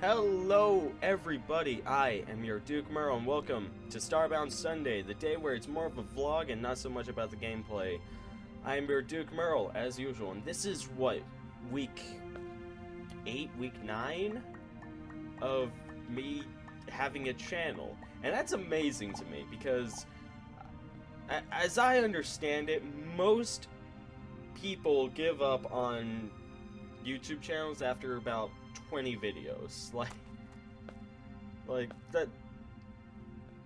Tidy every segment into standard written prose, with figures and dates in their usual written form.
Hello everybody, I am your DukeMuRL and welcome to Starbound Sunday, the day where it's more of a vlog and not so much about the gameplay. I am your DukeMuRL as usual, and this is what, week 8, week 9 of me having a channel. And that's amazing to me because, as I understand it, most people give up on YouTube channels after about 20 videos. Like that.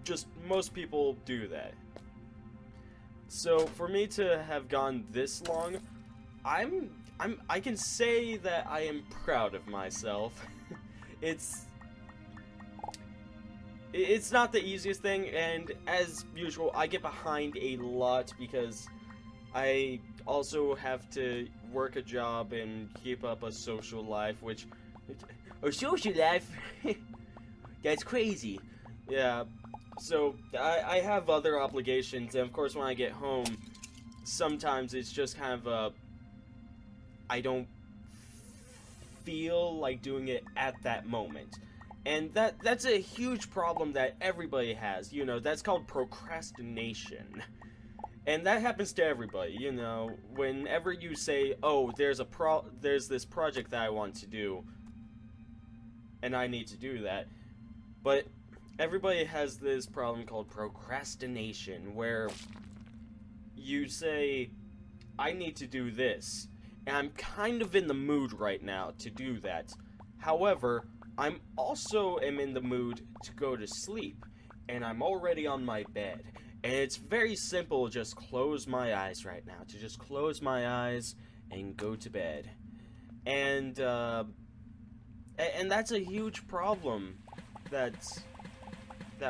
Just most people do that. So for me to have gone this long, I can say that I am proud of myself. It's not the easiest thing, and as usual, I get behind a lot because I also have to work a job and keep up a social life, which... A social life? That's crazy. Yeah, so I have other obligations, and of course when I get home, sometimes it's just kind of a... I don't feel like doing it at that moment. And that's a huge problem that everybody has, you know, that's called procrastination. And that happens to everybody, you know, whenever you say, oh, there's this project that I want to do, and I need to do that. But everybody has this problem called procrastination, where you say, I need to do this, and I'm kind of in the mood right now to do that. However, I'm also in the mood to go to sleep, and I'm already on my bed. And it's very simple, just close my eyes right now, to just close my eyes and go to bed. And that's a huge problem that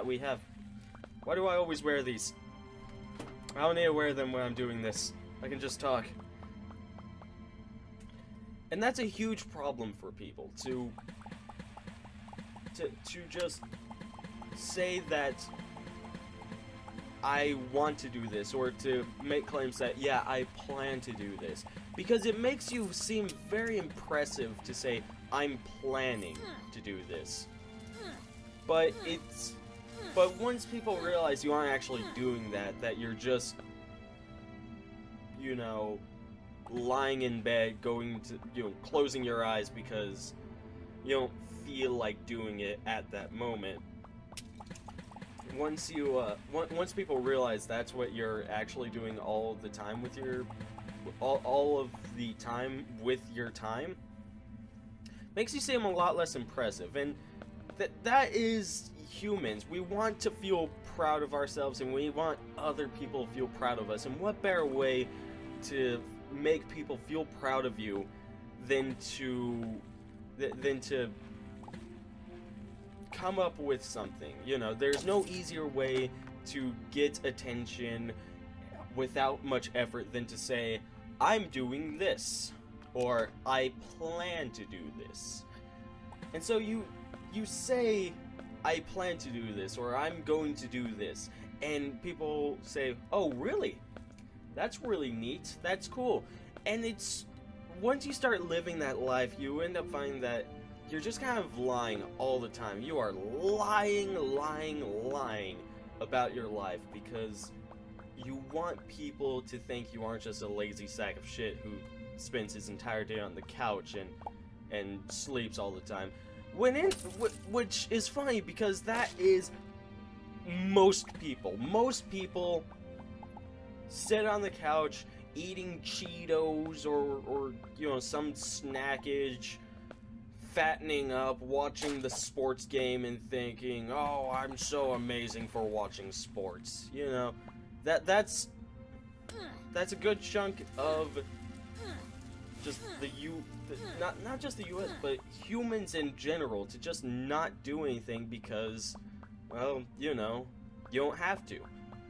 we have. Why do I always wear these? I don't need to wear them when I'm doing this. I can just talk. And that's a huge problem for people, to just say that I want to do this, or to make claims that, yeah, I plan to do this. Because it makes you seem very impressive to say, I'm planning to do this. But once people realize you aren't actually doing that you're just, you know, lying in bed, going to, you know, closing your eyes because you don't feel like doing it at that moment. Once people realize that's what you're actually doing all the time with your, all of the time with your time, makes you seem a lot less impressive. And that is humans. We want to feel proud of ourselves, and we want other people to feel proud of us. And what better way to make people feel proud of you than to come up with something. You know, there's no easier way to get attention without much effort than to say, I'm doing this, or I plan to do this. And so you say, I plan to do this, or I'm going to do this, and people say, oh, really? That's really neat, that's cool. And it's, once you start living that life, you end up finding that you're just kind of lying all the time. You are lying about your life because you want people to think you aren't just a lazy sack of shit who spends his entire day on the couch and sleeps all the time. Which is funny because that is most people. Most people sit on the couch eating Cheetos or you know, some snackage, fattening up, watching the sports game and thinking, oh, I'm so amazing for watching sports. You know, that's a good chunk of just not just the US, but humans in general, to just not do anything because, well, you know, you don't have to.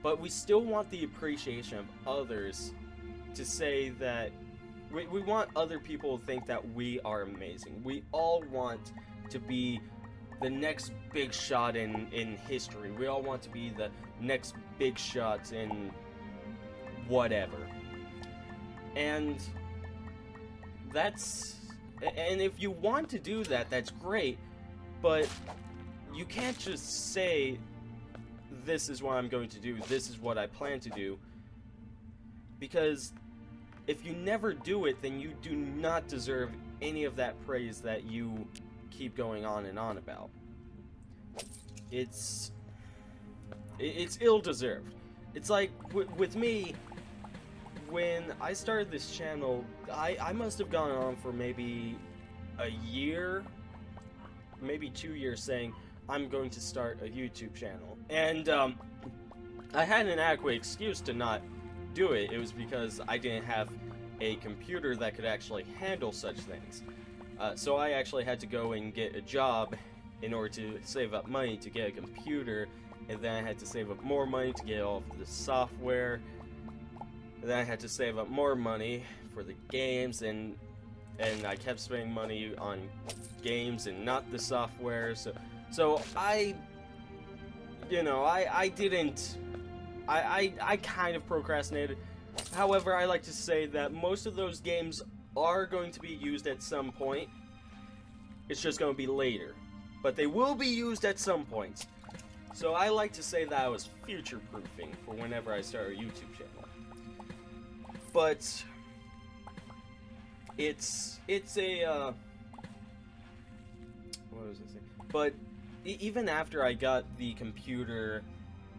But we still want the appreciation of others to say that we want other people to think that we are amazing. We all want to be the next big shot in history. We all want to be the next big shots in whatever. And that's... And if you want to do that, that's great. But you can't just say, this is what I'm going to do, this is what I plan to do, because if you never do it, then you do not deserve any of that praise that you keep going on and on about. It's ill-deserved. It's like, with me, when I started this channel, I must have gone on for maybe a year, maybe 2 years, saying, I'm going to start a YouTube channel. And, I had an adequate excuse to not do it. It was because I didn't have a computer that could actually handle such things. So I actually had to go and get a job in order to save up money to get a computer, and then I had to save up more money to get all of the software, and then I had to save up more money for the games, and I kept spending money on games and not the software, so I kind of procrastinated. However, I like to say that most of those games are going to be used at some point. It's just going to be later. But they will be used at some point. So I like to say that I was future-proofing for whenever I start a YouTube channel. But it's a what was I saying? But even after I got the computer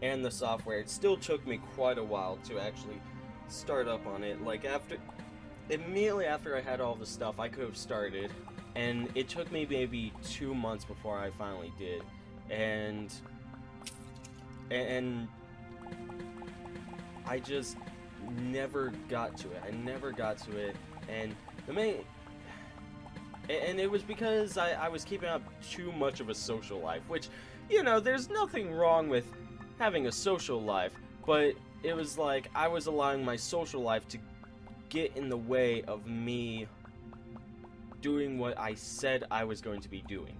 and the software, it still took me quite a while to actually start up on it. Like, immediately after I had all the stuff, I could have started, and it took me maybe 2 months before I finally did, and I just never got to it. And it was because I was keeping up too much of a social life, which, there's nothing wrong with having a social life, but it was like I was allowing my social life to get in the way of me doing what I said I was going to be doing.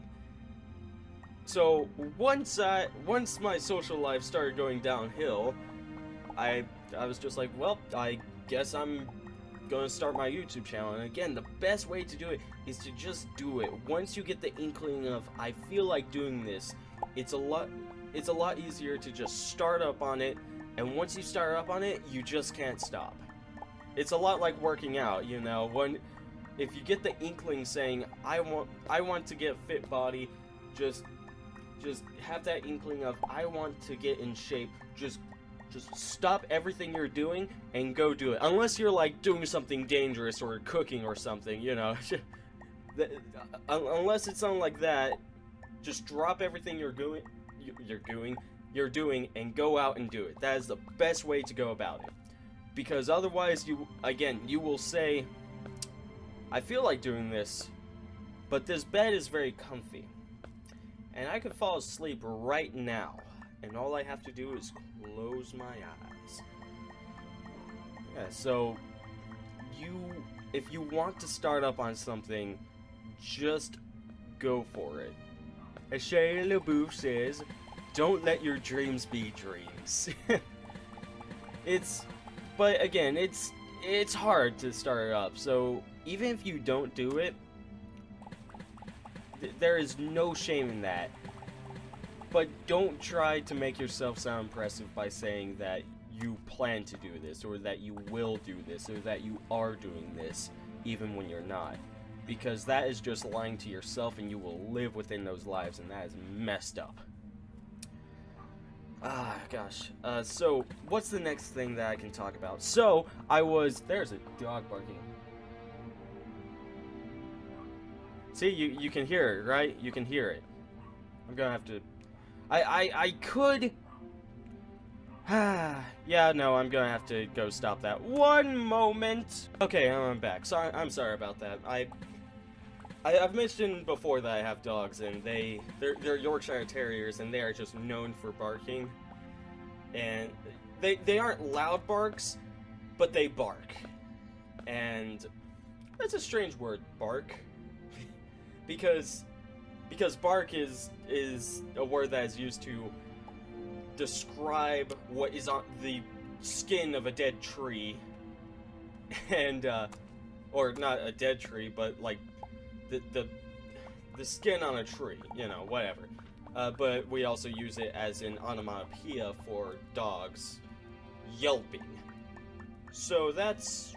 So once my social life started going downhill, I was just like, well, I guess I'm going to start my YouTube channel. And again, the best way to do it is to just do it. Once you get the inkling of, I feel like doing this, it's a lot easier to just start up on it, and once you start up on it, you just can't stop. It's a lot like working out, if you get the inkling saying, I want to get a fit body, just have that inkling of, I want to get in shape, just stop everything you're doing and go do it. Unless you're like doing something dangerous or cooking or something, unless it's something like that, just drop everything you're doing and go out and do it. That is the best way to go about it. Because otherwise, you will say, I feel like doing this, but this bed is very comfy, and I could fall asleep right now, and all I have to do is close my eyes. Yeah, so if you want to start up on something, just go for it. As Shia LaBeouf says, don't let your dreams be dreams. But again, it's hard to start up, so even if you don't do it, there is no shame in that. But don't try to make yourself sound impressive by saying that you plan to do this, or that you will do this, or that you are doing this, even when you're not. Because that is just lying to yourself, and you will live within those lives, and that is messed up. Ah, gosh. So, what's the next thing that I can talk about? So, there's a dog barking. See, you can hear it, right? You can hear it. I'm gonna have to... I could... yeah, no, I'm gonna have to go stop that. One moment! Okay, I'm back. I'm sorry about that. I've mentioned before that I have dogs, and they're Yorkshire Terriers, and they are just known for barking. And they aren't loud barks, but they bark. And that's a strange word, bark. because bark is a word that is used to describe what is on the skin of a dead tree. And or not a dead tree, but like the skin on a tree, you know, whatever. But we also use it as an onomatopoeia for dogs yelping. So that's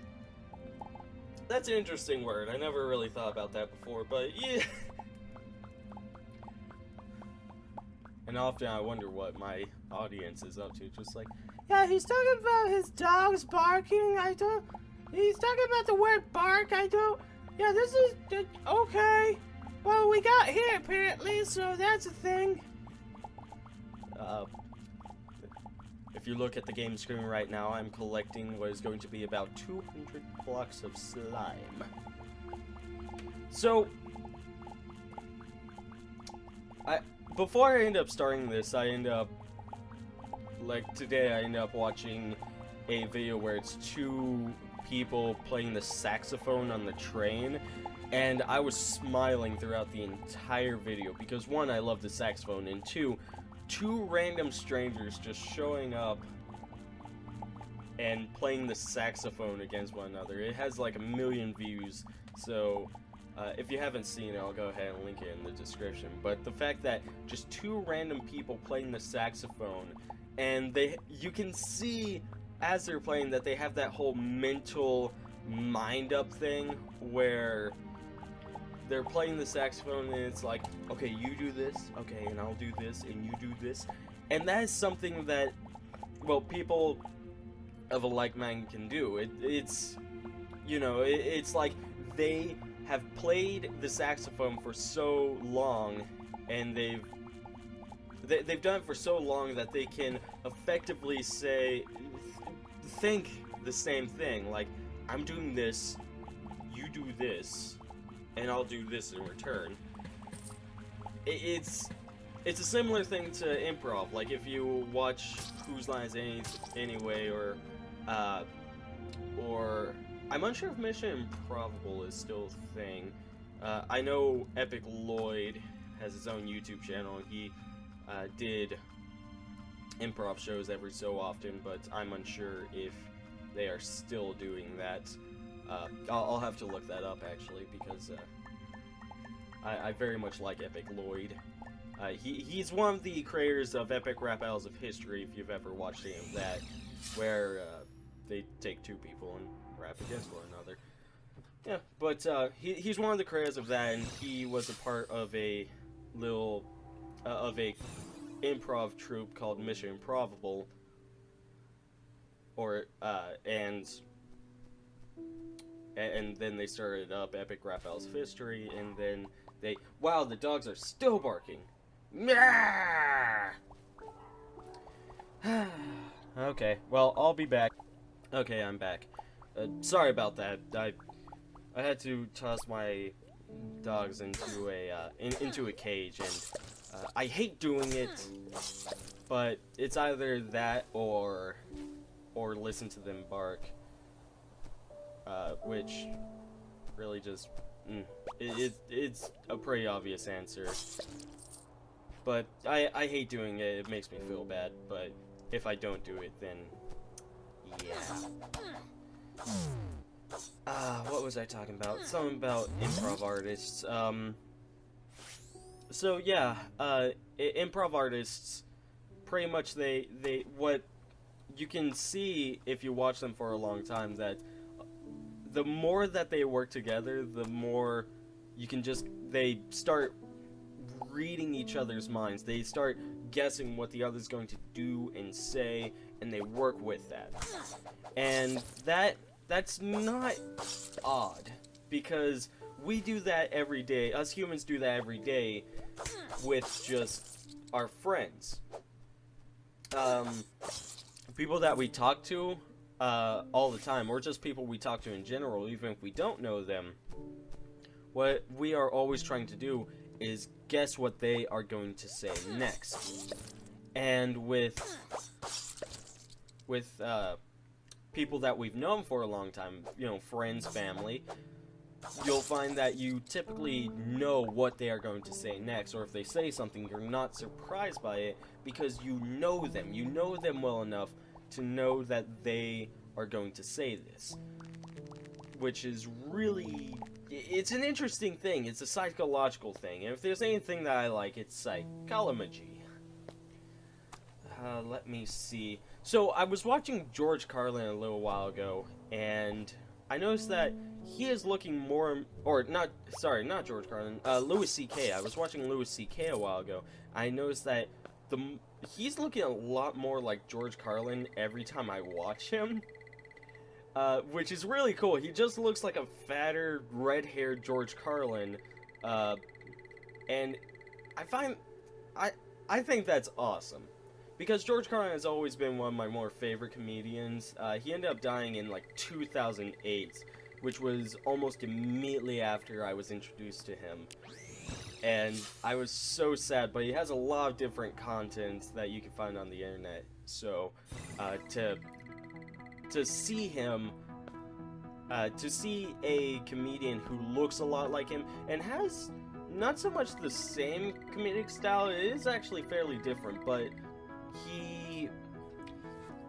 an interesting word. I never really thought about that before, but yeah. And often I wonder what my audience is up to. Just like, yeah, he's talking about his dogs barking. He's talking about the word bark. Yeah, this is, okay. Well, we got here apparently, so that's a thing. If you look at the game screen right now, I'm collecting what is going to be about 200 blocks of slime. So, before I end up starting this, today I end up watching a video where it's two people playing the saxophone on the train, and I was smiling throughout the entire video because, one, I love the saxophone, and two random strangers just showing up and playing the saxophone against one another. It has like 1 million views, so if you haven't seen it, I'll go ahead and link it in the description. But the fact that just two random people playing the saxophone, and you can see as they're playing that they have that whole mental mind-up thing where they're playing the saxophone and it's like, okay, you do this, okay, and I'll do this, and you do this. And that is something that, well, people of a like mind can do. It's, you know, it's like they have played the saxophone for so long, and they've done it for so long that they can effectively think the same thing. Like, I'm doing this, you do this, and I'll do this in return. It's a similar thing to improv. Like, if you watch Whose Line Is It Anyway, or I'm unsure if Mission Improbable is still a thing. I know Epic Lloyd has his own YouTube channel. He did improv shows every so often, but I'm unsure if they are still doing that. I'll have to look that up, actually, because I very much like Epic Lloyd. He's one of the creators of Epic Rap Battles of History, if you've ever watched any of that, where they take two people and rap against one another. Yeah, but he's one of the creators of that, and he was a part of a improv troupe called Mission Improbable, and then they started up Epic Rap Battles of History, and then wow, the dogs are still barking. Okay, well, I'll be back. Okay, I'm back. Sorry about that. I had to toss my dogs into a cage, and I hate doing it, but it's either that or listen to them bark, which really just it's a pretty obvious answer. But I hate doing it. It makes me feel bad. But if I don't do it, then yeah. What was I talking about? Something about improv artists. So yeah, improv artists, pretty much they what you can see if you watch them for a long time, that the more that they work together, the more you can they start reading each other's minds. They start guessing what the other's going to do and say, and they work with that. And that's not odd, because we do that every day. Us humans do that every day with just our friends. People that we talk to all the time, or just people we talk to in general, even if we don't know them. What we are always trying to do is guess what they are going to say next. And with people that we've known for a long time, you know, friends, family, you'll find that you typically know what they are going to say next, or if they say something, you're not surprised by it because you know them. You know them well enough to know that they are going to say this, which is really, it's an interesting thing. It's a psychological thing. And if there's anything that I like, it's psychology. Let me see. So I was watching George Carlin a little while ago, and I noticed that he is looking more, or not George Carlin, Louis C.K. I was watching Louis C.K. a while ago. I noticed that he's looking a lot more like George Carlin every time I watch him. Which is really cool. He just looks like a fatter, red-haired George Carlin, and I think that's awesome, because George Carlin has always been one of my more favorite comedians. He ended up dying in like 2008, which was almost immediately after I was introduced to him, and I was so sad. But he has a lot of different content that you can find on the internet, so to see him, to see a comedian who looks a lot like him and has not so much the same comedic style, it is actually fairly different, but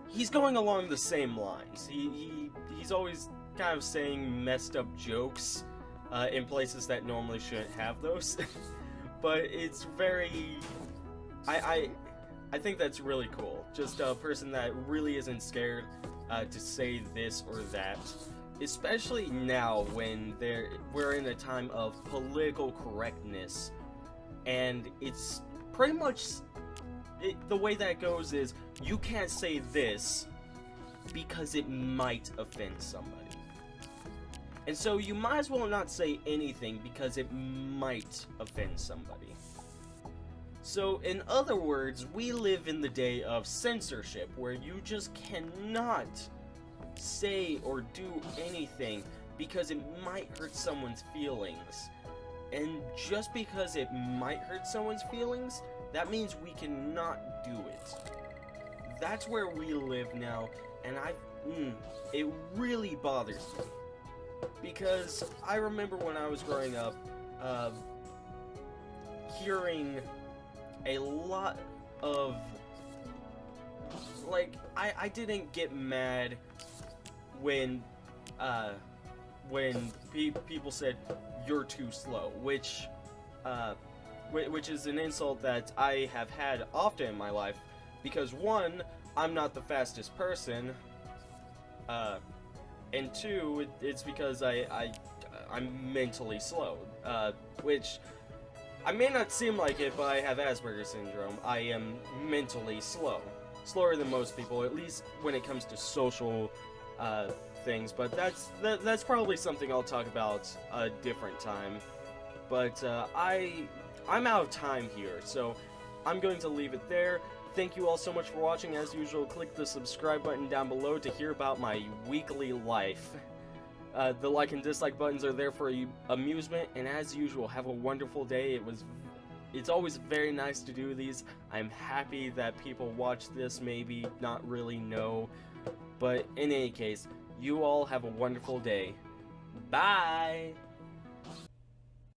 he's going along the same lines. He's always kind of saying messed up jokes in places that normally shouldn't have those, but it's very, I think that's really cool. Just a person that really isn't scared to say this or that, especially now when we're in a time of political correctness, and it's pretty much the way that goes is you can't say this because it might offend somebody, and so you might as well not say anything because it might offend somebody. So, in other words, we live in the day of censorship, where you just cannot say or do anything because it might hurt someone's feelings. And just because it might hurt someone's feelings, that means we cannot do it. That's where we live now, and it really bothers me. Because I remember when I was growing up, hearing a lot of, like, I didn't get mad when people said you're too slow, which is an insult that I have had often in my life, because one, I'm not the fastest person, and two, it's because I'm mentally slow, which I may not seem like it, but I have Asperger's syndrome. I am mentally slow. Slower than most people, at least when it comes to social things, but that's probably something I'll talk about a different time. But I'm out of time here, so I'm going to leave it there. Thank you all so much for watching. As usual, click the subscribe button down below to hear about my weekly life. The like and dislike buttons are there for amusement, and as usual, have a wonderful day. It's always very nice to do these. I'm happy that people watch this, maybe not really know, but in any case, you all have a wonderful day. Bye!